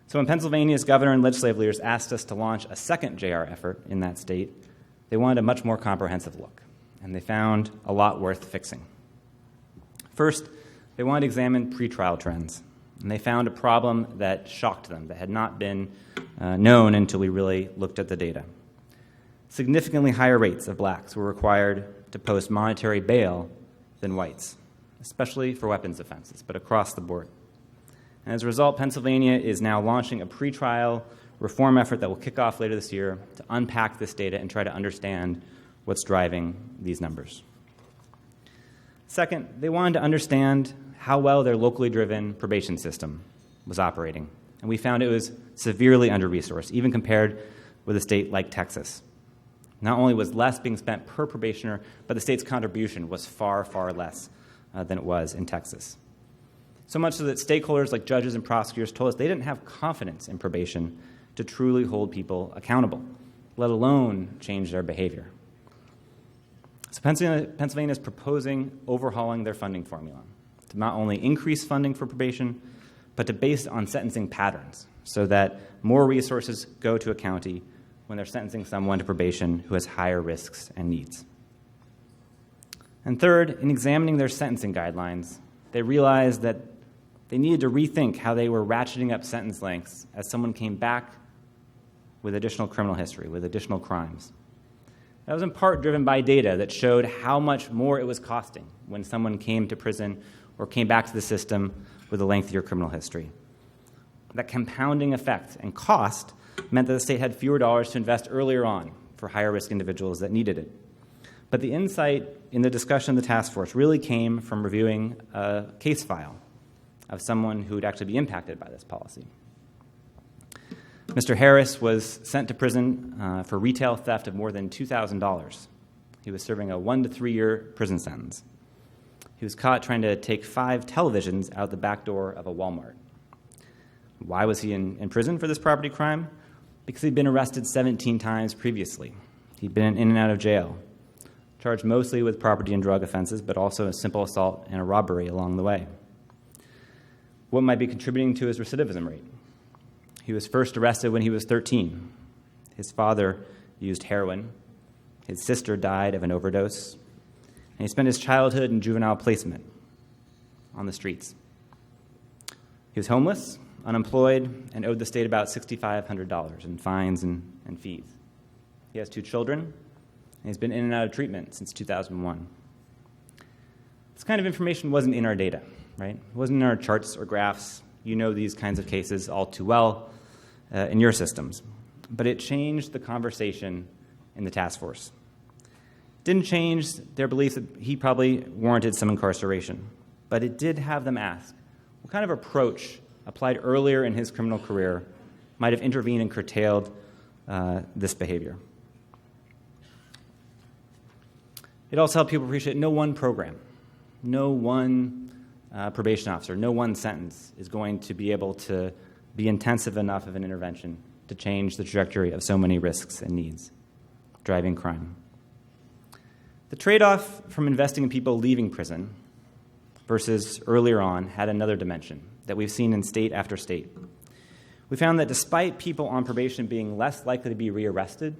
So when Pennsylvania's governor and legislative leaders asked us to launch a second JR effort in that state, they wanted a much more comprehensive look, and they found a lot worth fixing. First, they wanted to examine pretrial trends, and they found a problem that shocked them, that had not been known until we really looked at the data. Significantly higher rates of blacks were required to post monetary bail than whites, especially for weapons offenses, but across the board. And as a result, Pennsylvania is now launching a pretrial reform effort that will kick off later this year to unpack this data and try to understand what's driving these numbers. Second, they wanted to understand how well their locally driven probation system was operating. And we found it was severely under-resourced, even compared with a state like Texas. Not only was less being spent per probationer, but the state's contribution was far, far less than it was in Texas. So much so that stakeholders like judges and prosecutors told us they didn't have confidence in probation to truly hold people accountable, let alone change their behavior. So Pennsylvania is proposing overhauling their funding formula to not only increase funding for probation, but to base it on sentencing patterns so that more resources go to a county when they're sentencing someone to probation who has higher risks and needs. And third, in examining their sentencing guidelines, they realized that they needed to rethink how they were ratcheting up sentence lengths as someone came back with additional criminal history, with additional crimes. That was in part driven by data that showed how much more it was costing when someone came to prison or came back to the system with a lengthier criminal history. That compounding effect and cost meant that the state had fewer dollars to invest earlier on for higher risk individuals that needed it. But the insight in the discussion of the task force really came from reviewing a case file of someone who would actually be impacted by this policy. Mr. Harris was sent to prison for retail theft of more than $2,000. He He was serving a 1 to 3 year prison sentence. He was caught trying to take 5 televisions out the back door of a Walmart. Why was he in prison for this property crime? Because he'd been arrested 17 times previously. He'd been in and out of jail, charged mostly with property and drug offenses, but also a simple assault and a robbery along the way. What might be contributing to his recidivism rate? He was first arrested when he was 13. His father used heroin. His sister died of an overdose. And he spent his childhood in juvenile placement on the streets. He was homeless, unemployed, and owed the state about $6,500 in fines and fees. He has 2 children, and he's been in and out of treatment since 2001. This kind of information wasn't in our data, right? It wasn't in our charts or graphs. You know these kinds of cases all too well in your systems. But it changed the conversation in the task force. It didn't change their belief that he probably warranted some incarceration, but it did have them ask, what kind of approach applied earlier in his criminal career might have intervened and curtailed this behavior? It also helped people appreciate no one program, no one probation officer, no one sentence is going to be able to be intensive enough of an intervention to change the trajectory of so many risks and needs driving crime. The trade-off from investing in people leaving prison versus earlier on had another dimension that we've seen in state after state. We found that despite people on probation being less likely to be rearrested,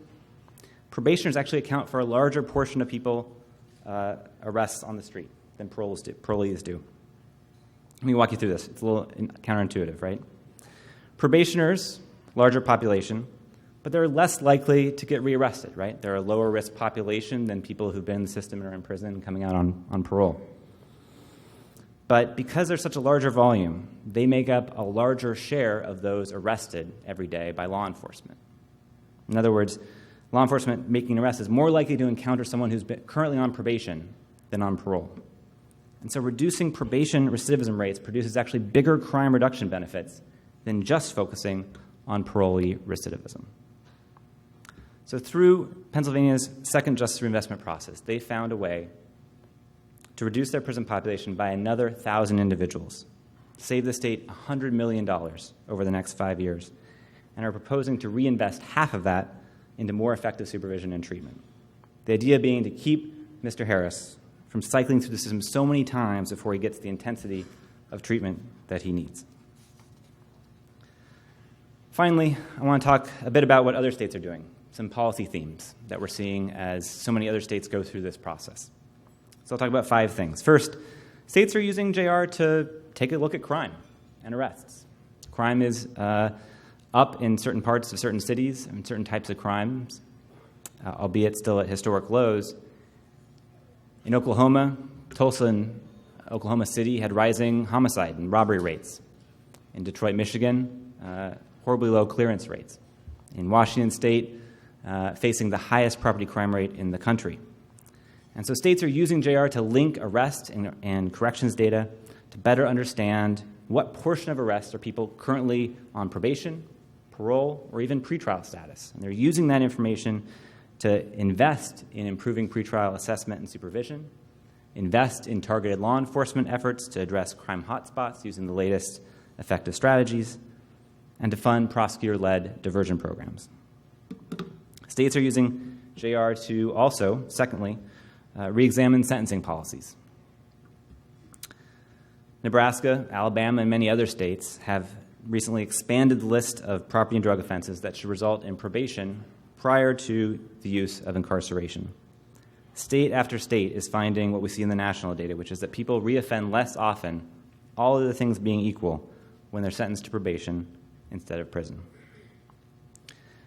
probationers actually account for a larger portion of people arrests on the street than parolees do. Let me walk you through this. It's a little counterintuitive, right? Probationers, larger population, but they're less likely to get rearrested, right? They're a lower risk population than people who've been in the system and are in prison and coming out on parole. But because there's such a larger volume, they make up a larger share of those arrested every day by law enforcement. In other words, law enforcement making an arrest is more likely to encounter someone who's currently on probation than on parole. And so reducing probation recidivism rates produces actually bigger crime reduction benefits than just focusing on parolee recidivism. So through Pennsylvania's second justice reinvestment process, they found a way to reduce their prison population by another 1,000 individuals, save the state $100 million over the next 5 years, and are proposing to reinvest half of that into more effective supervision and treatment. The idea being to keep Mr. Harris from cycling through the system so many times before he gets the intensity of treatment that he needs. Finally, I want to talk a bit about what other states are doing, some policy themes that we're seeing as so many other states go through this process. So I'll talk about 5 things. First, states are using JR to take a look at crime and arrests. Crime is up in certain parts of certain cities and certain types of crimes, albeit still at historic lows. In Oklahoma, Tulsa and Oklahoma City had rising homicide and robbery rates. In Detroit, Michigan, horribly low clearance rates. In Washington State, facing the highest property crime rate in the country. And so states are using JR to link arrest and corrections data to better understand what portion of arrests are people currently on probation, parole, or even pretrial status. And they're using that information to invest in improving pretrial assessment and supervision, invest in targeted law enforcement efforts to address crime hotspots using the latest effective strategies, and to fund prosecutor-led diversion programs. States are using JR to also, secondly, re-examine sentencing policies. Nebraska, Alabama, and many other states have recently expanded the list of property and drug offenses that should result in probation prior to the use of incarceration. State after state is finding what we see in the national data, which is that people reoffend less often, all of the things being equal, when they're sentenced to probation instead of prison.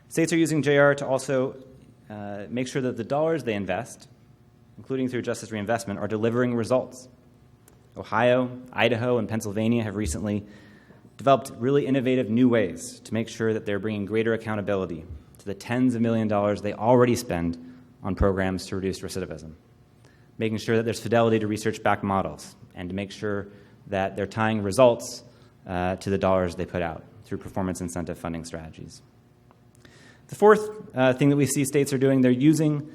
States are using JR to also make sure that the dollars they invest, including through justice reinvestment, are delivering results. Ohio, Idaho, and Pennsylvania have recently developed really innovative new ways to make sure that they're bringing greater accountability to the tens of millions of dollars they already spend on programs to reduce recidivism, making sure that there's fidelity to research-backed models, and to make sure that they're tying results to the dollars they put out through performance incentive funding strategies. The fourth thing that we see states are doing, they're using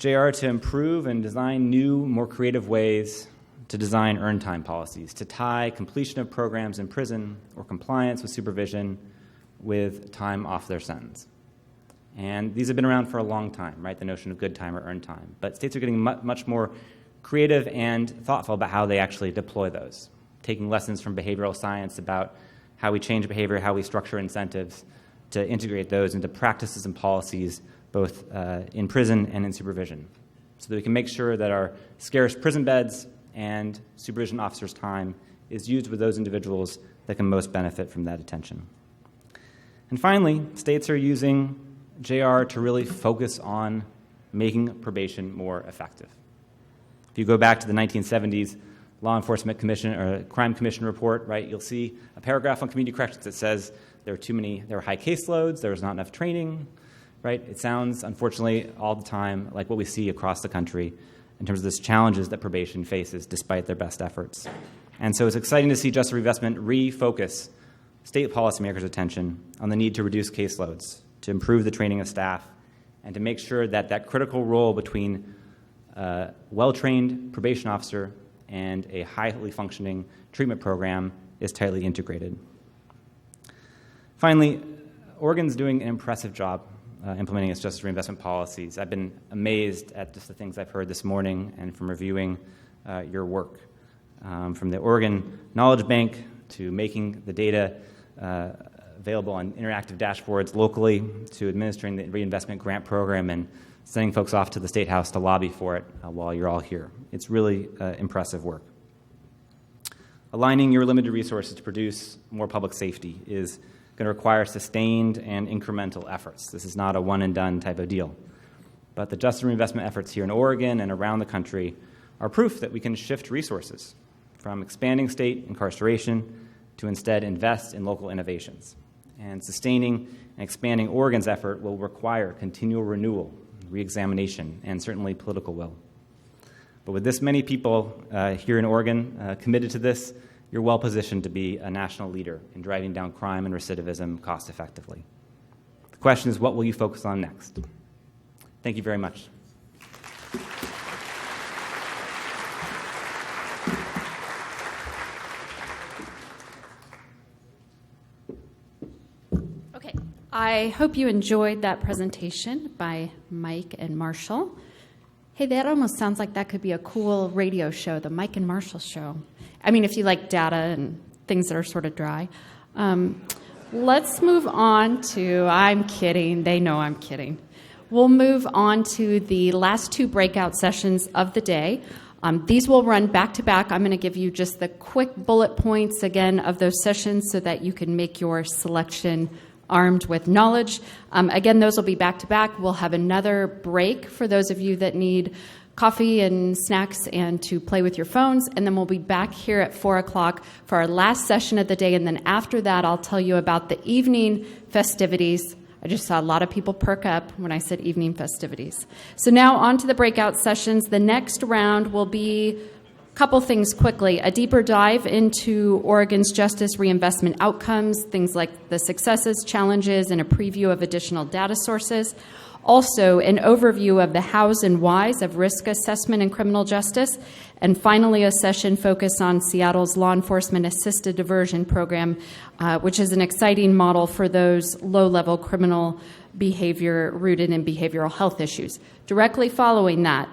JR to improve and design new, more creative ways to design earn time policies, to tie completion of programs in prison or compliance with supervision with time off their sentence. And these have been around for a long time, right? The notion of good time or earned time. But states are getting much more creative and thoughtful about how they actually deploy those, taking lessons from behavioral science about how we change behavior, how we structure incentives to integrate those into practices and policies both in prison and in supervision, so that we can make sure that our scarce prison beds and supervision officers' time is used with those individuals that can most benefit from that attention. And finally, states are using JR to really focus on making probation more effective. If you go back to the 1970s Law Enforcement Commission or Crime Commission report, right, you'll see a paragraph on community corrections that says there were high caseloads, there was not enough training, right? It sounds, unfortunately, all the time like what we see across the country in terms of the challenges that probation faces despite their best efforts. And so it's exciting to see Justice Reinvestment refocus state policymakers' attention on the need to reduce caseloads, to improve the training of staff, and to make sure that that critical role between a well-trained probation officer and a highly functioning treatment program is tightly integrated. Finally, Oregon's doing an impressive job implementing its justice reinvestment policies. I've been amazed at just the things I've heard this morning and from reviewing your work. From the Oregon Knowledge Bank to making the data available on interactive dashboards locally, to administering the reinvestment grant program and sending folks off to the State House to lobby for it while you're all here. It's really impressive work. Aligning your limited resources to produce more public safety is going to require sustained and incremental efforts. This is not a one-and-done type of deal. But the justice reinvestment efforts here in Oregon and around the country are proof that we can shift resources from expanding state incarceration to instead invest in local innovations. And sustaining and expanding Oregon's effort will require continual renewal, reexamination, and certainly political will. But with this many people here in Oregon committed to this, you're well positioned to be a national leader in driving down crime and recidivism cost effectively. The question is, what will you focus on next? Thank you very much. Okay, I hope you enjoyed that presentation by Mike and Marshall. Hey, that almost sounds like that could be a cool radio show, the Mike and Marshall Show. I mean, if you like data and things that are sort of dry. Let's move on to, I'm kidding, they know I'm kidding. We'll move on to the last two breakout sessions of the day. These will run back to back. I'm going to give you just the quick bullet points again of those sessions so that you can make your selection armed with knowledge. Again, those will be back to back. We'll have another break for those of you that need coffee and snacks and to play with your phones, and then we'll be back here at 4 o'clock for our last session of the day, and then after that I'll tell you about the evening festivities. I just saw a lot of people perk up when I said evening festivities. So now on to the breakout sessions. The next round will be a couple things quickly. A deeper dive into Oregon's justice reinvestment outcomes, things like the successes, challenges, and a preview of additional data sources. Also, an overview of the hows and whys of risk assessment in criminal justice. And finally, a session focused on Seattle's law enforcement assisted diversion program, which is an exciting model for those low-level criminal behavior rooted in behavioral health issues. Directly following that,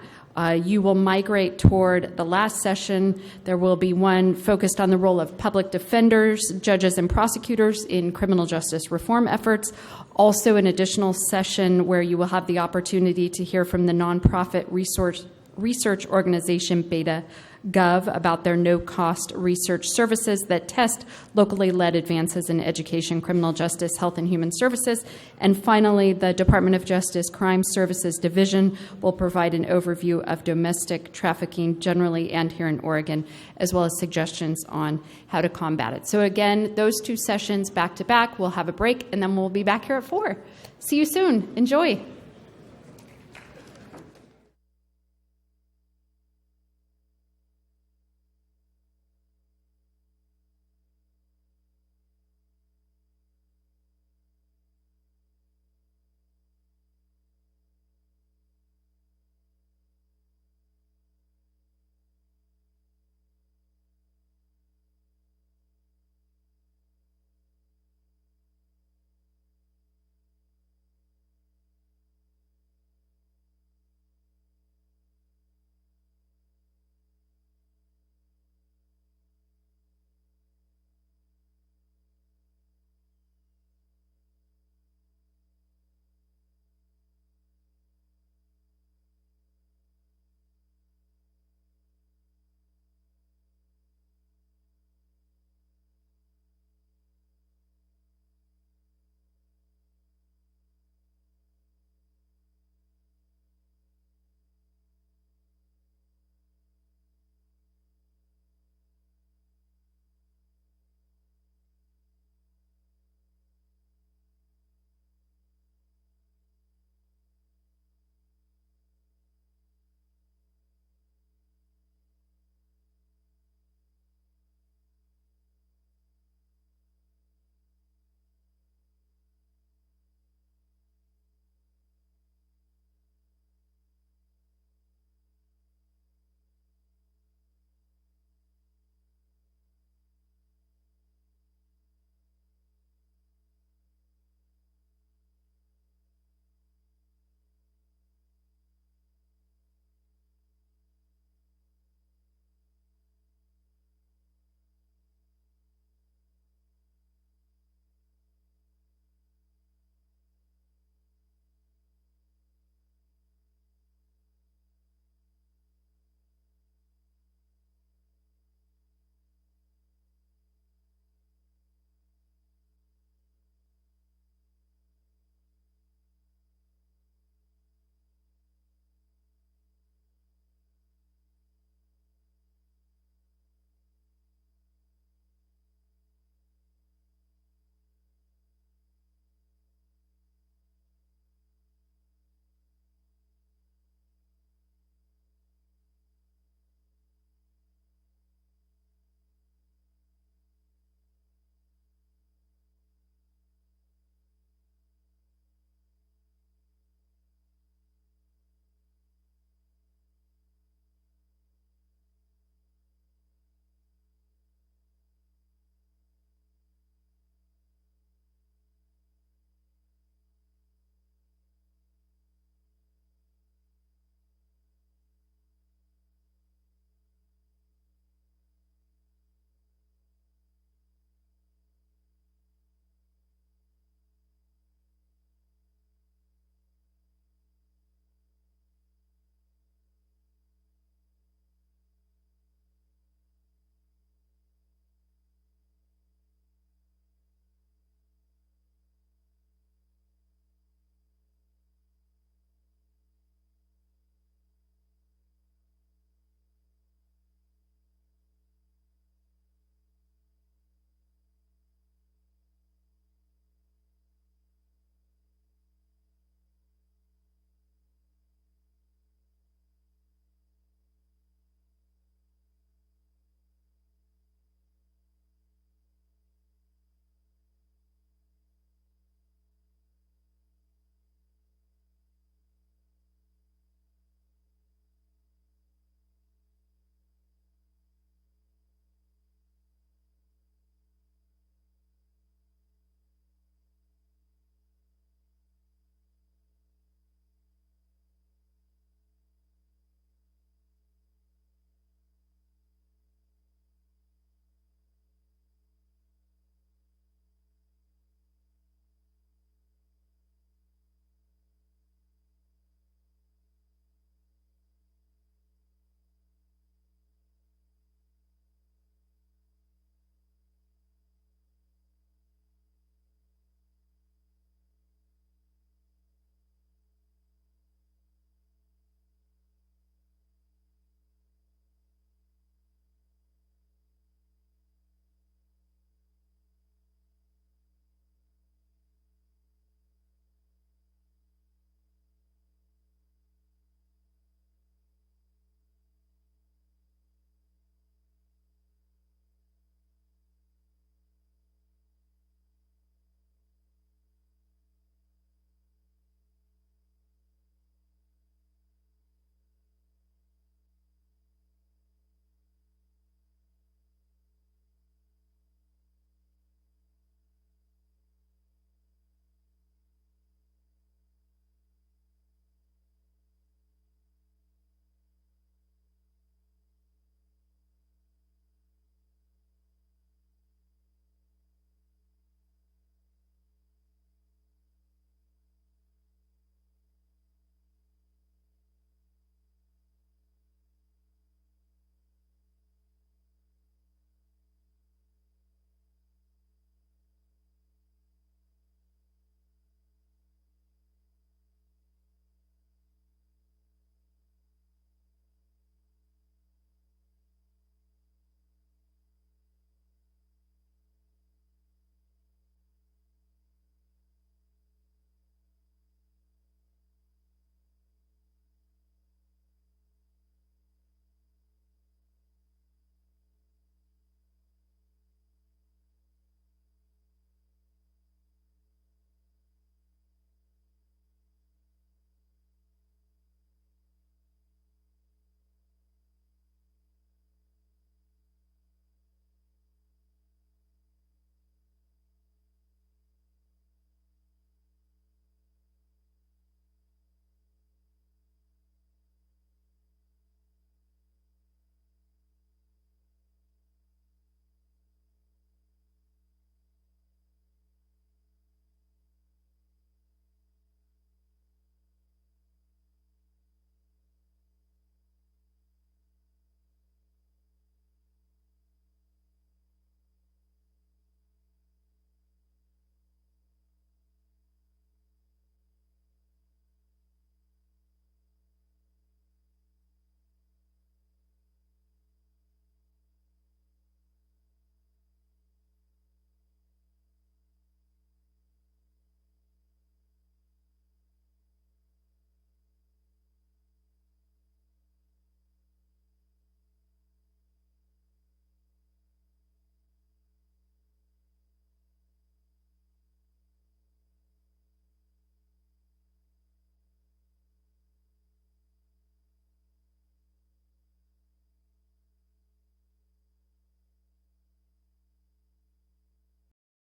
you will migrate toward the last session. There will be one focused on the role of public defenders, judges, and prosecutors in criminal justice reform efforts. Also, an additional session where you will have the opportunity to hear from the nonprofit research organization Beta Gov about their no-cost research services that test locally led advances in education, criminal justice, health, and human services. And finally, the Department of Justice Crime Services Division will provide an overview of domestic trafficking generally and here in Oregon, as well as suggestions on how to combat it. So again, those two sessions back to back. We'll have a break, and then we'll be back here at 4. See you soon. Enjoy.